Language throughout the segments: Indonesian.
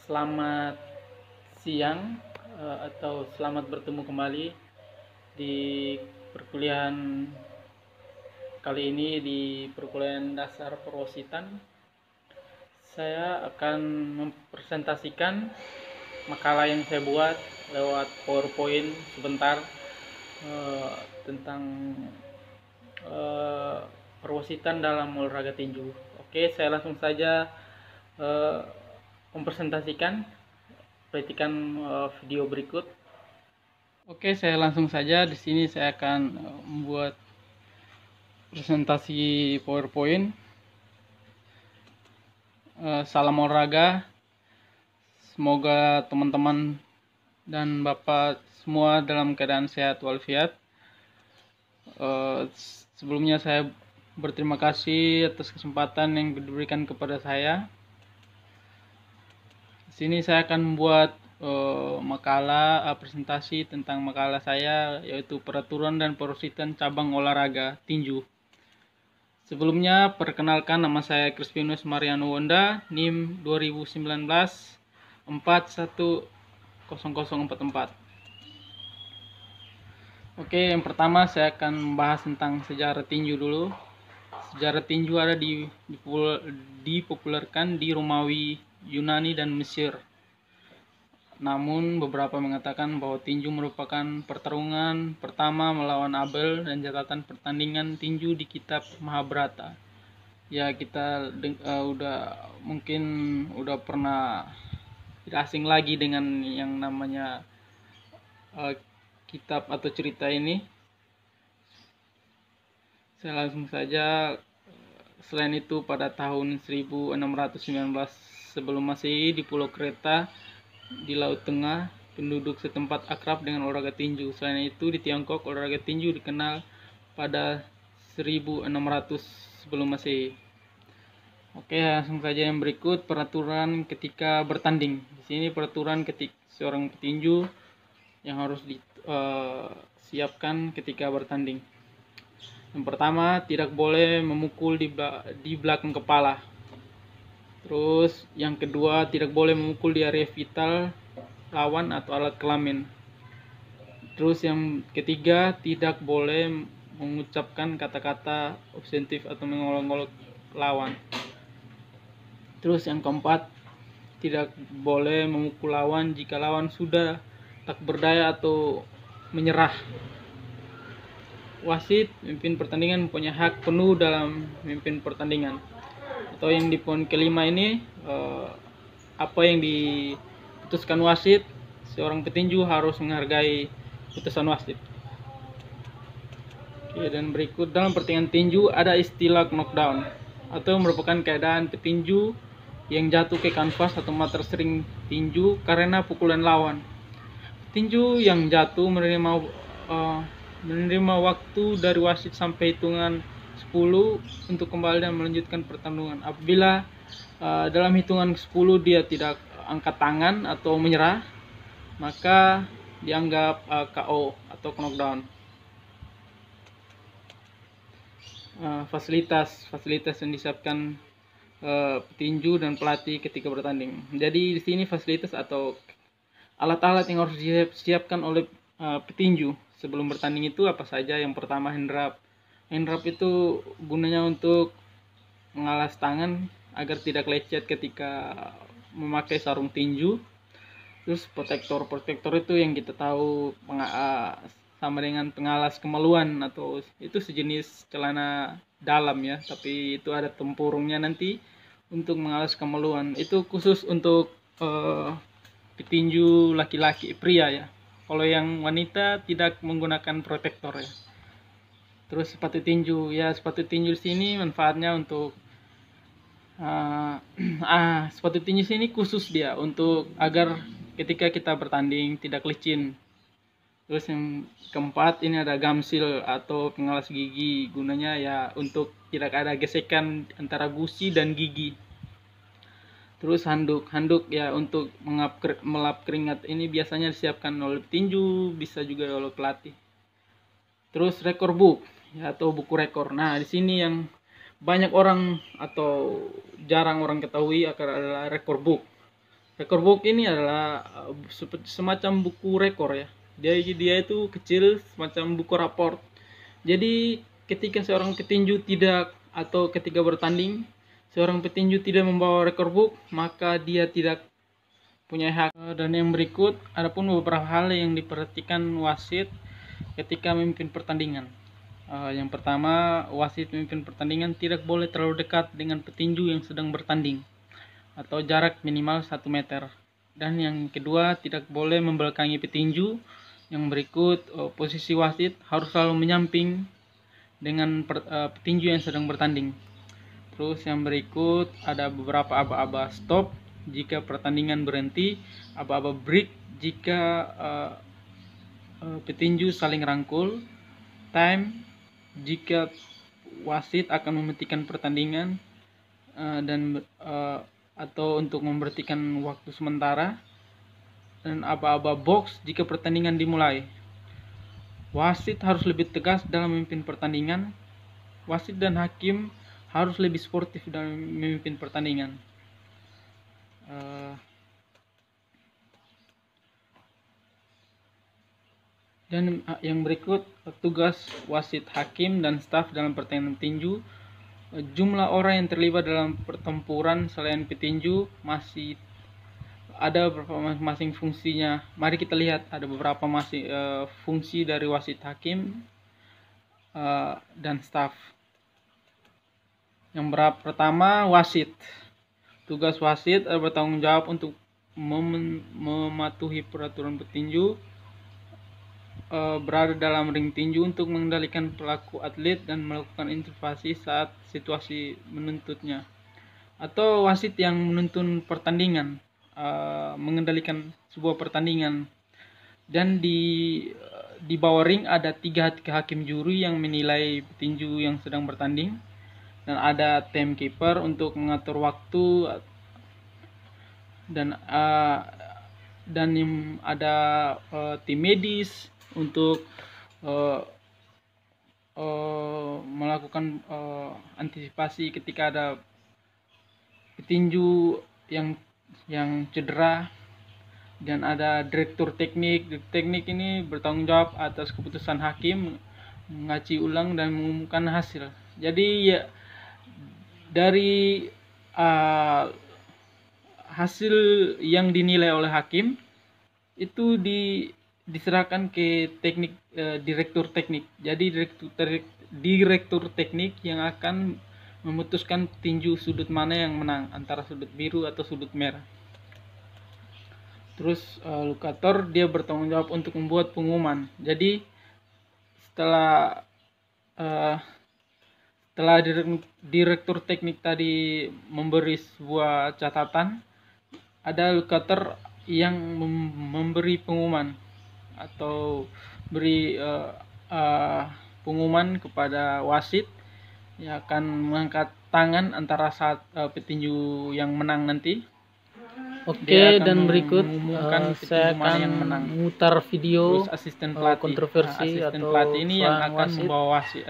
Selamat siang atau selamat bertemu kembali di perkuliahan kali ini di perkuliahan dasar perwasitan. Saya akan mempresentasikan makalah yang saya buat lewat PowerPoint sebentar tentang perwasitan dalam olahraga tinju. Oke, saya langsung saja mempresentasikan. Perhatikan video berikut. Oke, saya langsung saja. Di sini saya akan membuat presentasi PowerPoint. Salam olahraga. Semoga teman-teman dan Bapak semua dalam keadaan sehat walafiat. Sebelumnya saya berterima kasih atas kesempatan yang diberikan kepada saya. Di sini saya akan membuat makalah presentasi tentang makalah saya, yaitu peraturan dan perwasitan cabang olahraga tinju. Sebelumnya, perkenalkan, nama saya Crispinus Mariano Wonda, NIM 2019 410044. Oke, yang pertama saya akan membahas tentang sejarah tinju dulu. Sejarah tinju ada dipopulerkan di Romawi, Yunani, dan Mesir. Namun beberapa mengatakan bahwa tinju merupakan pertarungan pertama melawan Abel dan catatan pertandingan tinju di kitab Mahabharata. Ya, kita mungkin udah pernah tidak asing lagi dengan yang namanya kitab atau cerita ini. Saya langsung saja. Selain itu, pada tahun 1619 sebelum Masehi di Pulau Kreta di Laut Tengah, penduduk setempat akrab dengan olahraga tinju. Selain itu, di Tiongkok olahraga tinju dikenal pada 1600 sebelum Masehi. Oke, langsung saja yang berikut, peraturan ketika bertanding. Di sini peraturan ketika seorang petinju yang harus disiapkan ketika bertanding. Yang pertama, tidak boleh memukul di belakang kepala. Terus yang kedua, tidak boleh memukul di area vital lawan atau alat kelamin. Terus yang ketiga, tidak boleh mengucapkan kata-kata obsesif atau mengolok-olok lawan. Terus yang keempat, tidak boleh memukul lawan jika lawan sudah tak berdaya atau menyerah. Wasit, pemimpin pertandingan, mempunyai hak penuh dalam memimpin pertandingan. Atau yang di poin kelima ini, apa yang diputuskan wasit, seorang petinju harus menghargai putusan wasit. Oke, dan berikut, dalam pertandingan tinju ada istilah knockdown, atau merupakan keadaan petinju yang jatuh ke kanvas atau mat sering tinju karena pukulan lawan. Petinju yang jatuh menerima waktu dari wasit sampai hitungan 10 untuk kembali dan melanjutkan pertandingan. Apabila dalam hitungan 10 dia tidak angkat tangan atau menyerah, maka dianggap KO atau knockdown. Fasilitas yang disiapkan petinju dan pelatih ketika bertanding. Jadi di sini fasilitas atau alat-alat yang harus disiapkan oleh petinju sebelum bertanding itu apa saja? Yang pertama, hand wrap. Hand wrap itu gunanya untuk mengalas tangan agar tidak lecet ketika memakai sarung tinju. Terus protektor itu yang kita tahu sama dengan pengalas kemaluan, atau itu sejenis celana dalam ya, tapi itu ada tempurungnya nanti untuk mengalas kemaluan. Itu khusus untuk petinju laki-laki, pria ya. Kalau yang wanita tidak menggunakan protektor ya. Terus sepatu tinju ya, sepatu tinju di sini manfaatnya untuk sepatu tinju sini khusus dia untuk agar ketika kita bertanding tidak licin. Terus yang keempat, ini ada gum seal atau pengalas gigi, gunanya ya untuk tidak ada gesekan antara gusi dan gigi. Terus handuk ya untuk melap keringat, ini biasanya disiapkan oleh petinju, bisa juga oleh pelatih. Terus record book ya, atau buku rekor. Nah, di sini yang banyak orang atau jarang orang ketahui adalah record book. Record book ini adalah semacam buku rekor ya. Dia itu kecil, semacam buku raport. Jadi ketika seorang petinju tidak, atau ketika bertanding seorang petinju tidak membawa record book, maka dia tidak punya hak. Dan yang berikut, adapun beberapa hal yang diperhatikan wasit ketika memimpin pertandingan. Yang pertama, wasit memimpin pertandingan tidak boleh terlalu dekat dengan petinju yang sedang bertanding, atau jarak minimal 1 meter. Dan yang kedua, tidak boleh membelakangi petinju. Yang berikut, posisi wasit harus selalu menyamping dengan petinju yang sedang bertanding. Terus yang berikut ada beberapa aba-aba stop jika pertandingan berhenti, aba-aba break jika petinju saling rangkul, time jika wasit akan menghentikan pertandingan dan atau untuk memberhentikan waktu sementara, dan aba-aba box jika pertandingan dimulai. Wasit harus lebih tegas dalam memimpin pertandingan. Wasit dan hakim harus lebih sportif dalam memimpin pertandingan. Dan yang berikut, tugas wasit, hakim, dan staf dalam pertandingan tinju. Jumlah orang yang terlibat dalam pertempuran selain petinju masih ada beberapa masing fungsinya. Mari kita lihat, ada beberapa fungsi dari wasit, hakim, dan staf. Yang pertama, wasit. Tugas wasit bertanggung jawab untuk mematuhi peraturan petinju, berada dalam ring tinju untuk mengendalikan pelaku atlet dan melakukan intervensi saat situasi menuntutnya. Atau wasit yang menuntun pertandingan, mengendalikan sebuah pertandingan. Dan di bawah ring ada 3 hakim juri yang menilai petinju yang sedang bertanding, dan ada timekeeper untuk mengatur waktu, dan ada tim medis untuk melakukan antisipasi ketika ada petinju yang cedera. Dan ada direktur teknik. Direktur teknik ini bertanggung jawab atas keputusan hakim, mengaji ulang dan mengumumkan hasil. Jadi ya, dari hasil yang dinilai oleh hakim itu diserahkan ke teknik, direktur teknik. Jadi direktur teknik yang akan memutuskan tinju sudut mana yang menang, antara sudut biru atau sudut merah. Terus lokator, dia bertanggung jawab untuk membuat pengumuman. Jadi setelah direktur teknik tadi memberi sebuah catatan, ada lokator yang memberi pengumuman atau beri pengumuman kepada wasit yang akan mengangkat tangan antara saat petinju yang menang nanti. Oke, dan berikut saya akan memutar video kontroversi atau pelatih ini yang akan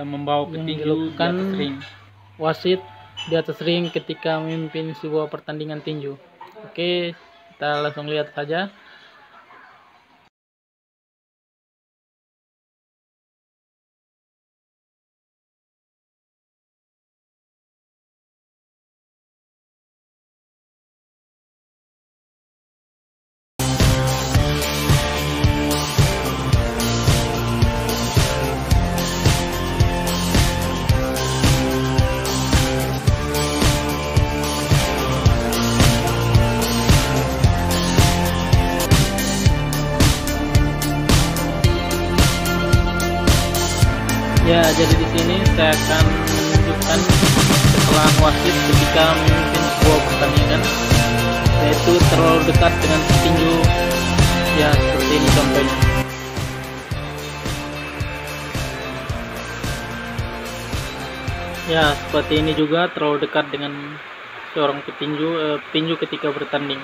membawa petinju di atas ring. Wasit di atas ring ketika memimpin sebuah pertandingan tinju. Oke, kita langsung lihat saja. Ya, jadi di sini saya akan menunjukkan kesalahan wasit ketika memimpin sebuah pertandingan, yaitu terlalu dekat dengan petinju. Ya, seperti ini contohnya. Ya, seperti ini juga, terlalu dekat dengan seorang petinju ketika bertanding.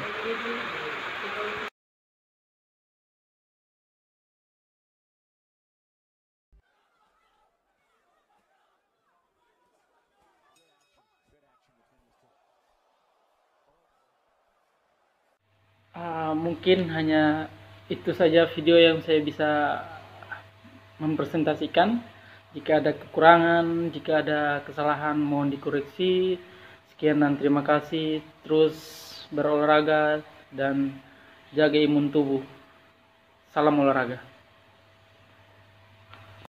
Mungkin hanya itu saja video yang saya bisa mempresentasikan. Jika ada kekurangan, jika ada kesalahan mohon dikoreksi. Sekian dan terima kasih. Terus berolahraga dan jaga imun tubuh. Salam olahraga.